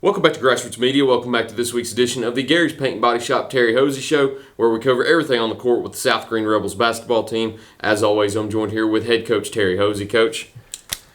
Welcome back to Grassroots Media. Welcome back to this week's edition of the Gary's Paint and Body Shop Terry Hoese Show, where we cover everything on the court with the South Greene Rebels basketball team. As always, I'm joined here with head coach Terry Hoese. Coach,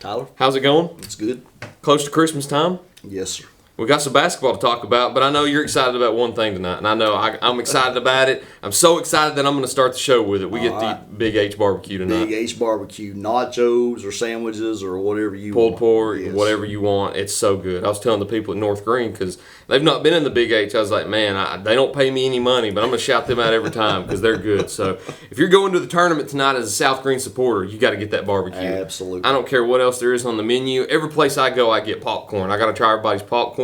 Tyler, how's it going? it's good. Close to Christmas time? Yes, sir. We got some basketball to talk about, but I know you're excited about one thing tonight, and I know I'm excited about it. I'm so excited that I'm going to start the show with it. We get the Big H barbecue tonight. Big H barbecue, nachos or sandwiches or whatever you Pulled want. pork, Yes. whatever you want. It's so good. I was telling the people at North Greene, because they've not been in the Big H, I was like, man, they don't pay me any money, but I'm going to shout them out every time because they're good. So if you're going to the tournament tonight as a South Greene supporter, you got to get that barbecue. Absolutely. I don't care what else there is on the menu. Every place I go, I get popcorn. I got to try everybody's popcorn.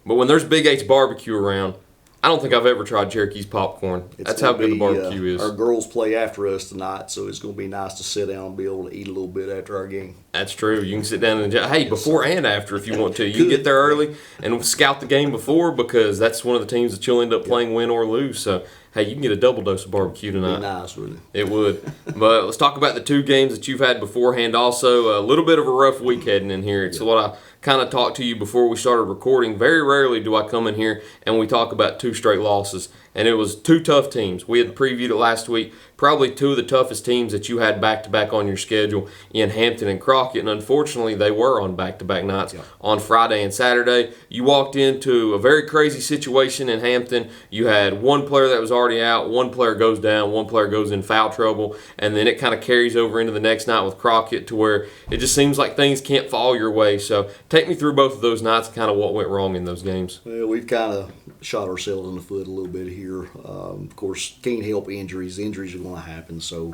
But when there's Big H barbecue around, I don't think I've ever tried Cherokee's popcorn. That's how good the barbecue is. Our girls play after us tonight, so it's going to be nice to sit down and be able to eat a little bit after our game. That's true. You can sit down and enjoy. Before and after if you want to. You get there early and scout the game before, because that's one of the teams that you'll end up playing, win or lose. So, hey, you can get a double dose of barbecue tonight. Be nice, wouldn't It would. But let's talk about the two games that you've had beforehand. Also, a little bit of a rough week heading in here. It's what I kind of talked to you before we started recording. Very rarely do I come in here and we talk about two straight losses. And it was two tough teams. We had previewed it last week. Probably two of the toughest teams that you had back-to-back on your schedule in Hampton and Crockett. And unfortunately, they were on back-to-back nights on Friday and Saturday. You walked into a very crazy situation in Hampton. You had one player that was already out, one player goes down, one player goes in foul trouble, and then it kind of carries over into the next night with Crockett to where it just seems like things can't fall your way. So take me through both of those nights and kind of what went wrong in those games. Well, we've kind of shot ourselves in the foot a little bit here. Of course, can't help injuries. Injuries are going to happen. So,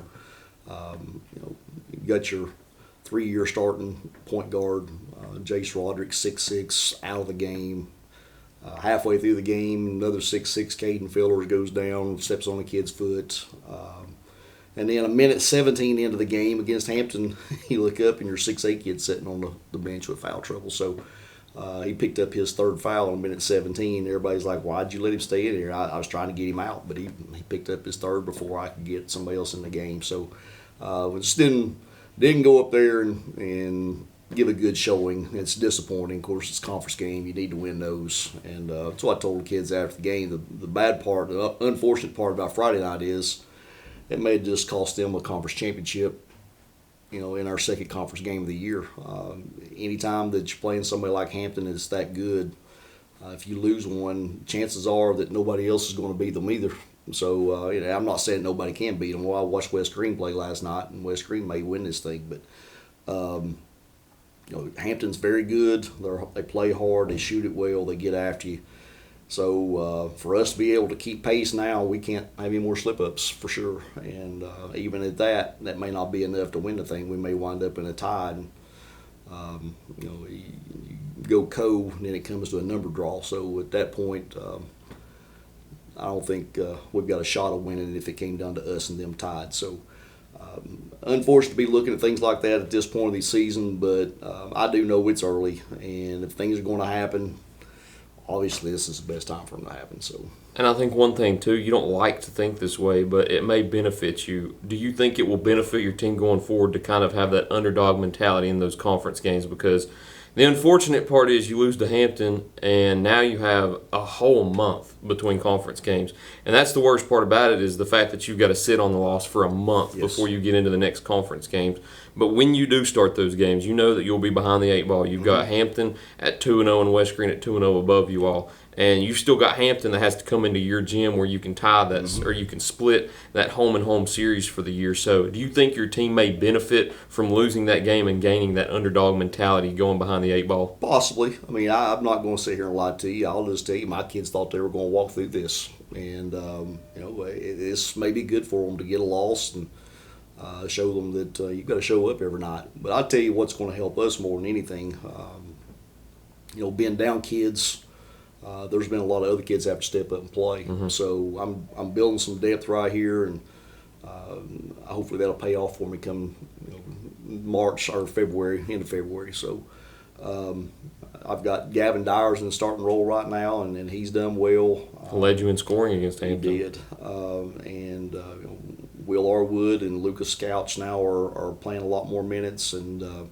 you got your 3-year starting point guard, Jace Roderick, 6'6", out of the game. Halfway through the game, another 6'6", Caden Fillers goes down, steps on the kid's foot. And then a minute 17 into the game against Hampton, you look up and your 6'8" kid sitting on the bench with foul trouble. So he picked up his third foul in minute 17. Everybody's like, why'd you let him stay in here? I was trying to get him out, but he picked up his third before I could get somebody else in the game. So we just didn't go up there and give a good showing. It's disappointing. Of course, it's a conference game. You need to win those. And that's what I told the kids after the game. The bad part, the unfortunate part about Friday night is it may just cost them a conference championship, in our second conference game of the year. Anytime that you're playing somebody like Hampton that's that good, if you lose one, chances are that nobody else is going to beat them either. So, I'm not saying nobody can beat them. Well, I watched West Greene play last night, and West Greene may win this thing. But, Hampton's very good. They play hard. They shoot it well. They get after you. So for us to be able to keep pace now, we can't have any more slip-ups for sure. And even at that may not be enough to win the thing. We may wind up in a tie. And, you go co, and then it comes to a number draw. So at that point, I don't think we've got a shot of winning if it came down to us and them tied. So unfortunate to be looking at things like that at this point of the season, but I do know it's early. And if things are going to happen, obviously this is the best time for them to happen. So, and I think one thing too, you don't like to think this way, but it may benefit you. Do you think it will benefit your team going forward to kind of have that underdog mentality in those conference games? Because the unfortunate part is you lose to Hampton, and now you have a whole month between conference games. And that's the worst part about it, is the fact that you've got to sit on the loss for a month before you get into the next conference games. But when you do start those games, you know that you'll be behind the 8 ball. You've got Hampton at 2-0 and West Greene at 2-0 above you all. And you've still got Hampton that has to come into your gym where you can tie that, or you can split that home-and-home series for the year. So do you think your team may benefit from losing that game and gaining that underdog mentality going behind the 8 ball? Possibly. I mean, I'm not going to sit here and lie to you. I'll just tell you, my kids thought they were going to walk through this. And, this may be good for them to get a loss and show them that you've got to show up every night. But I'll tell you what's going to help us more than anything. Being down kids, there's been a lot of other kids that have to step up and play. So I'm building some depth right here, and hopefully that'll pay off for me come March or February, end of February. So I've got Gavin Dyers in the starting role right now, and he's done well. Led you in scoring against Hampton. He did. Will Arwood and Lucas Scouch now are playing a lot more minutes, and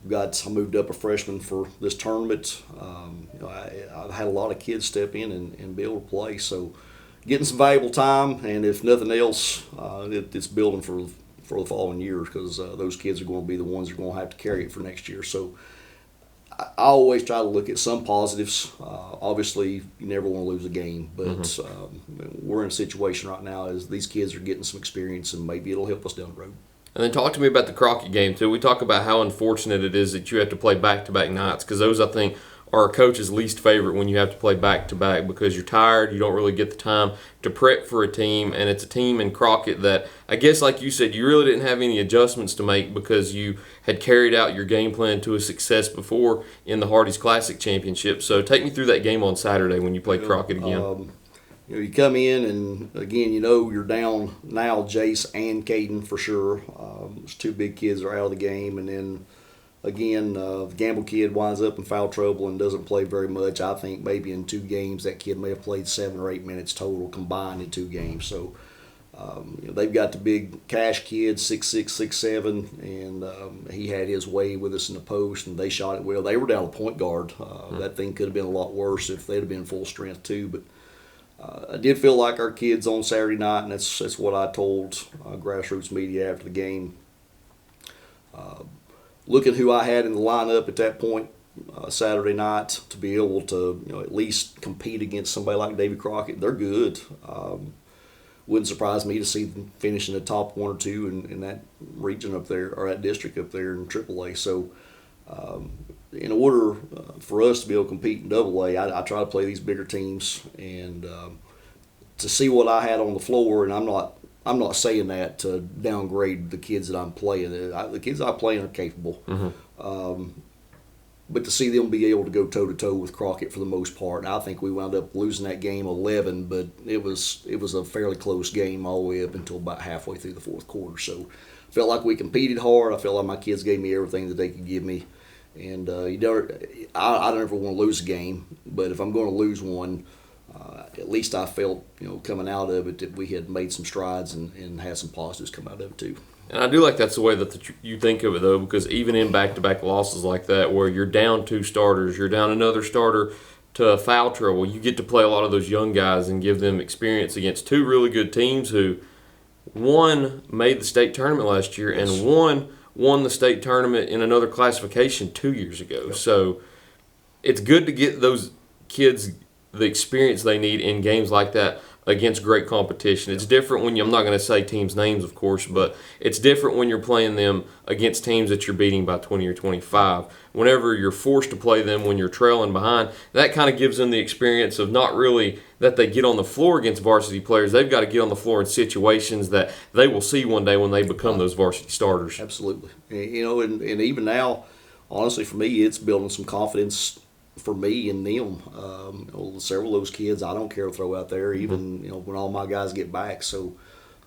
I moved up a freshman for this tournament. I've had a lot of kids step in and be able to play. So getting some valuable time, and if nothing else, it's building for the following years, because those kids are going to be the ones that are going to have to carry it for next year. So I always try to look at some positives. Obviously, you never want to lose a game, but we're in a situation right now as these kids are getting some experience, and maybe it'll help us down the road. And then talk to me about the Crockett game, too. We talk about how unfortunate it is that you have to play back-to-back nights, because those, I think, are a coach's least favorite when you have to play back-to-back, because you're tired, you don't really get the time to prep for a team, and it's a team in Crockett that, I guess like you said, you really didn't have any adjustments to make because you had carried out your game plan to a success before in the Hardee's Classic Championship. So take me through that game on Saturday when you played Crockett again. You come in, and again, you're down now Jace and Caden for sure. Those two big kids are out of the game, and then again, the Gamble kid winds up in foul trouble and doesn't play very much. I think maybe in 2 games that kid may have played 7 or 8 minutes total combined in 2 games. So they've got the big Cash kid, 6'6", 6'7", and he had his way with us in the post, and they shot it well. They were down a point guard. That thing could have been a lot worse if they'd have been full strength too, but I did feel like our kids on Saturday night, and that's what I told grassroots media after the game. Look at who I had in the lineup at that point Saturday night to be able to at least compete against somebody like Davy Crockett. They're good. Wouldn't surprise me to see them finish in the top 1 or 2 in that region up there, or that district up there in AAA. So in order for us to be able to compete in AA, I try to play these bigger teams, and to see what I had on the floor, and I'm not saying that to downgrade the kids that I'm playing. The kids I'm playing are capable, but to see them be able to go toe to toe with Crockett for the most part, I think we wound up losing that game 11, but it was a fairly close game all the way up until about halfway through the 4th quarter. So I felt like we competed hard. I felt like my kids gave me everything that they could give me. And I never want to lose a game, but if I'm going to lose one, at least I felt, coming out of it, that we had made some strides and had some positives come out of it too. And I do like that's the way that you think of it, though, because even in back-to-back losses like that, where you're down 2 starters, you're down another starter to foul trouble, you get to play a lot of those young guys and give them experience against 2 really good teams who, one made the state tournament last year, and one won the state tournament in another classification 2 years ago. Yep. So it's good to get those kids the experience they need in games like that against great competition. It's different when I'm not going to say teams' names, of course, but it's different when you're playing them against teams that you're beating by 20 or 25. Whenever you're forced to play them when you're trailing behind, that kind of gives them the experience of not really that they get on the floor against varsity players. They've got to get on the floor in situations that they will see one day when they become those varsity starters. Absolutely. And even now, honestly, for me, it's building some confidence for me and them. Several of those kids I don't care to throw out there, even when all my guys get back. So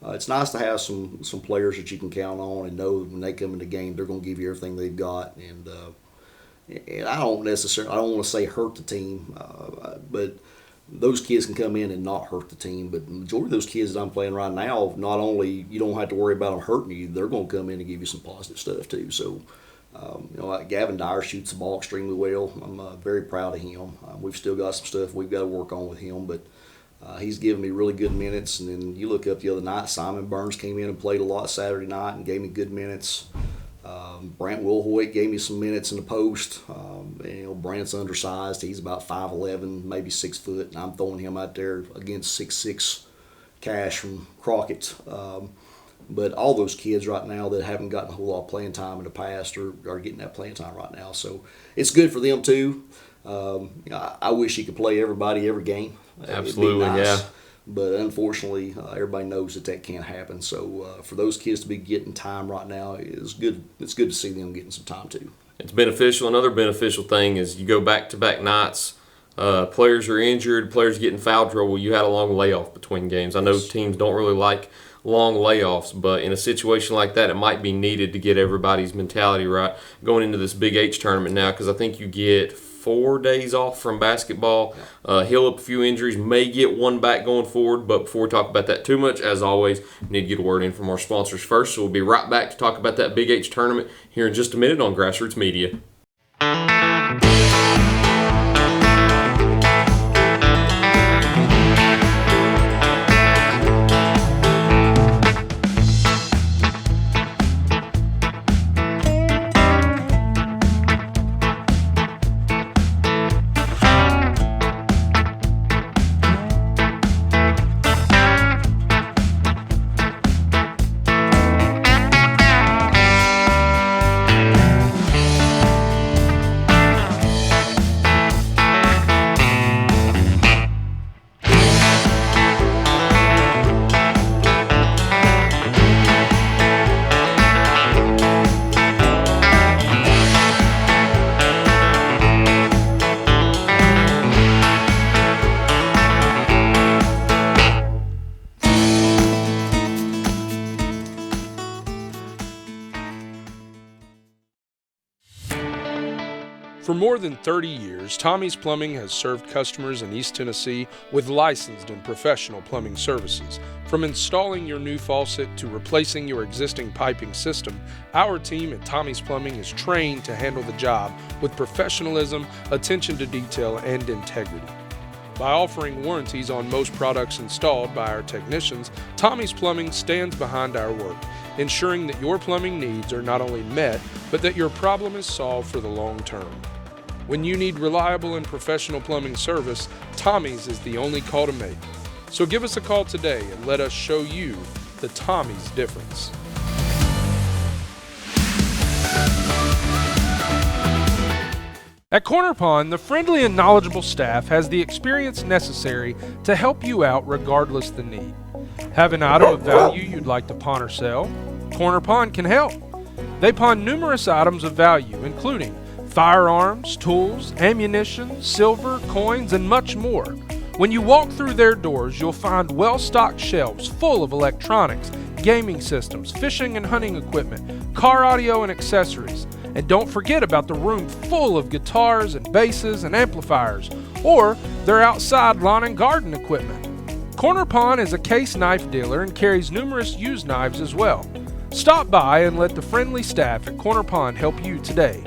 it's nice to have some players that you can count on and know when they come in the game they're going to give you everything they've got. And I don't want to say hurt the team, but those kids can come in and not hurt the team. But the majority of those kids that I'm playing right now, not only you don't have to worry about them hurting you, they're going to come in and give you some positive stuff too. So like Gavin Dyer shoots the ball extremely well. I'm very proud of him. We've still got some stuff we've got to work on with him, but he's given me really good minutes. And then you look up the other night, Simon Burns came in and played a lot Saturday night and gave me good minutes. Brant Wilhoit gave me some minutes in the post. Brant's undersized. He's about 5'11", maybe 6 foot, and I'm throwing him out there against 6'6" Cash from Crockett. But all those kids right now that haven't gotten a whole lot of playing time in the past are getting that playing time right now. So it's good for them too. I wish he could play everybody every game. Absolutely, nice. Yeah. But unfortunately, everybody knows that can't happen. So for those kids to be getting time right now, it's good. It's good to see them getting some time too. It's beneficial. Another beneficial thing is you go back-to-back nights. Players are injured. Players get in foul trouble. You had a long layoff between games. I know teams don't really like long layoffs, but in a situation like that, it might be needed to get everybody's mentality right going into this Big H tournament now, because I think you get 4 days off from basketball. Heal up a few injuries, may get one back going forward. But before we talk about that too much, as always, we need to get a word in from our sponsors first. So we'll be right back to talk about that Big H tournament here in just a minute on Grassroots Media. For more than 30 years, Tommy's Plumbing has served customers in East Tennessee with licensed and professional plumbing services. From installing your new faucet to replacing your existing piping system, our team at Tommy's Plumbing is trained to handle the job with professionalism, attention to detail, and integrity. By offering warranties on most products installed by our technicians, Tommy's Plumbing stands behind our work, ensuring that your plumbing needs are not only met, but that your problem is solved for the long term. When you need reliable and professional plumbing service, Tommy's is the only call to make. So give us a call today and let us show you the Tommy's difference. At Corner Pond, the friendly and knowledgeable staff has the experience necessary to help you out regardless the need. Have an item of value you'd like to pawn or sell? Corner Pond can help. They pawn numerous items of value, including firearms, tools, ammunition, silver, coins, and much more. When you walk through their doors, you'll find well-stocked shelves full of electronics, gaming systems, fishing and hunting equipment, car audio and accessories. And don't forget about the room full of guitars and basses and amplifiers, or their outside lawn and garden equipment. Corner Pond is a case knife dealer and carries numerous used knives as well. Stop by and let the friendly staff at Corner Pond help you today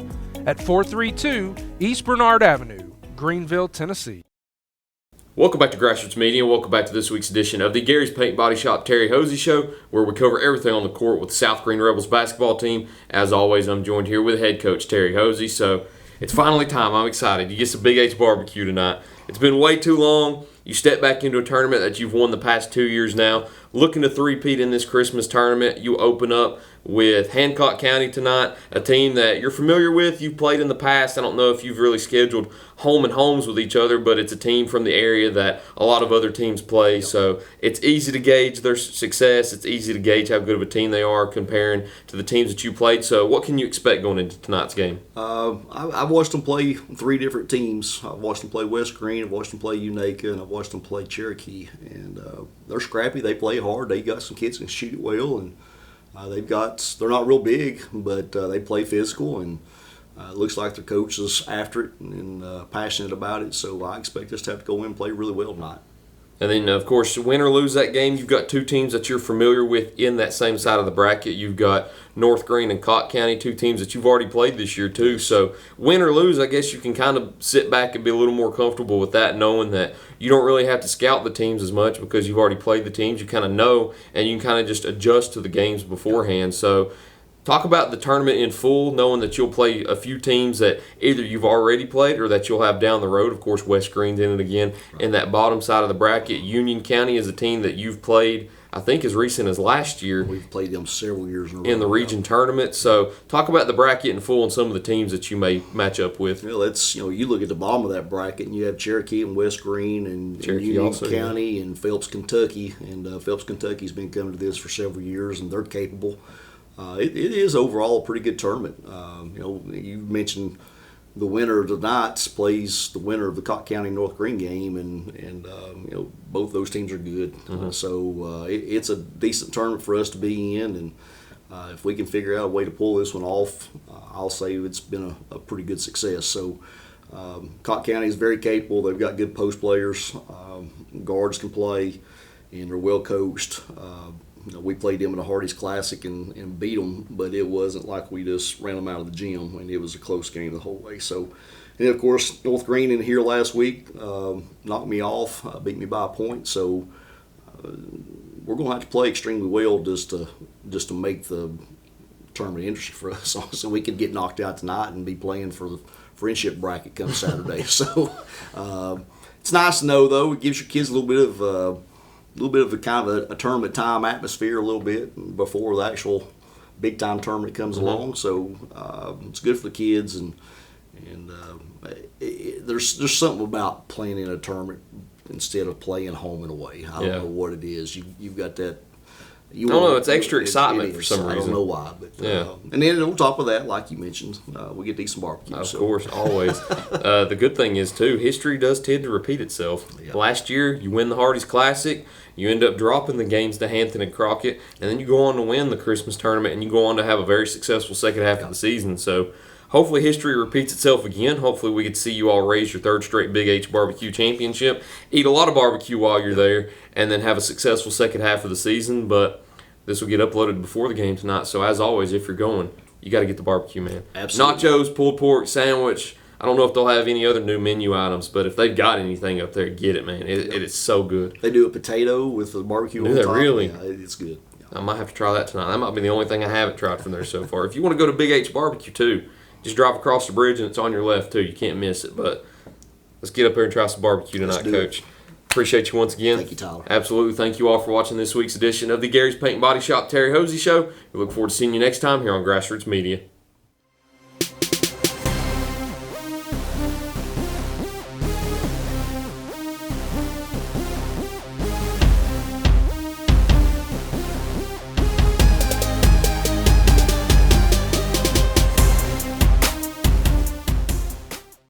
at 432 East Bernard Avenue, Greenville, Tennessee. Welcome back to Grassroots Media. Welcome back to this week's edition of the Gary's Paint Body Shop Terry Hoese Show, where we cover everything on the court with the South Greene Rebels basketball team. As always, I'm joined here with head coach Terry Hoese. So it's finally time. I'm excited. You get some Big H barbecue tonight. It's been way too long. You step back into a tournament that you've won the past 2 years now. Looking to three-peat in this Christmas tournament. You open up with Hancock County tonight, a team that you're familiar with. You've played in the past. I don't know if you've really scheduled home and homes with each other, but it's a team from the area that a lot of other teams play. So it's easy to gauge their success. It's easy to gauge how good of a team they are comparing to the teams that you played. So what can you expect going into tonight's game? I've watched them play 3 different teams. I've watched them play West Greene, I've watched them play Unaka, and I've watched them play Cherokee. And they're scrappy. They play hard. They got some kids that can shoot it well, and they're not real big, but they play physical, and it looks like their coach is after it and passionate about it. So I expect us to have to go in and play really well tonight. And then, of course, win or lose that game, you've got 2 teams that you're familiar with in that same side of the bracket. You've got North Greene and Cott County, 2 teams that you've already played this year too. So win or lose, I guess you can kind of sit back and be a little more comfortable with that, knowing that you don't really have to scout the teams as much because you've already played the teams. You kind of know, and you can kind of just adjust to the games beforehand. So talk about the tournament in full, knowing that you'll play a few teams that either you've already played or that you'll have down the road. Of course, West Greene's in it again in that bottom side of the bracket. Union County is a team that you've played, I think, as recent as last year. We've played them several years in a row. In the region tournament. So talk about the bracket in full and some of the teams that you may match up with. Well, you look at the bottom of that bracket, and you have Cherokee and West Greene and Union also, County and Phelps, Kentucky. And Phelps, Kentucky's been coming to this for several years, and they're capable. It is overall a pretty good tournament. You mentioned the winner of the Knights plays the winner of the Cott County North Greene game, and both those teams are good. Mm-hmm. So it's a decent tournament for us to be in, and if we can figure out a way to pull this one off, I'll say it's been a pretty good success. So Cotton County is very capable. They've got good post players. Guards can play, and they're well coached. We played them in the Hardy's Classic and beat them, but it wasn't like we just ran them out of the gym, and it was a close game the whole way. So, and of course, South Greene in here last week knocked me off, beat me by a point. So we're going to have to play extremely well just to make the tournament interesting for us, so we could get knocked out tonight and be playing for the friendship bracket come Saturday. So it's nice to know, though. It gives your kids a little bit of a kind of a tournament time atmosphere a little bit before the actual big time tournament comes along. So it's good for the kids, and there's something about playing in a tournament instead of playing home and away. I don't know what it is. You've got that. I don't know. It's extra excitement for some reason. I don't know why, but and then on top of that, like you mentioned, we get to eat some barbecue. Of course, always. The good thing is too, history does tend to repeat itself. Yeah. Last year, you win the Hardy's Classic, you end up dropping the games to Hampton and Crockett, and then you go on to win the Christmas tournament, and you go on to have a very successful second half of the season. So hopefully history repeats itself again. Hopefully we get to see you all raise your third straight Big H Barbecue Championship, eat a lot of barbecue while you're there, and then have a successful second half of the season. But this will get uploaded before the game tonight. So as always, if you're going, you got to get the barbecue, man. Absolutely. Nachos, pulled pork, sandwich. I don't know if they'll have any other new menu items, but if they've got anything up there, get it, man. It is so good. They do a potato with the barbecue on top. Really? Yeah, it's good. Yeah. I might have to try that tonight. That might be the only thing I haven't tried from there so far. If you want to go to Big H Barbecue too, just drive across the bridge and it's on your left too. You can't miss it. But let's get up there and try some barbecue tonight, Coach. Appreciate you once again. Thank you, Tyler. Absolutely. Thank you all for watching this week's edition of the Gary's Paint and Body Shop Terry Hoese Show. We look forward to seeing you next time here on Grassroots Media.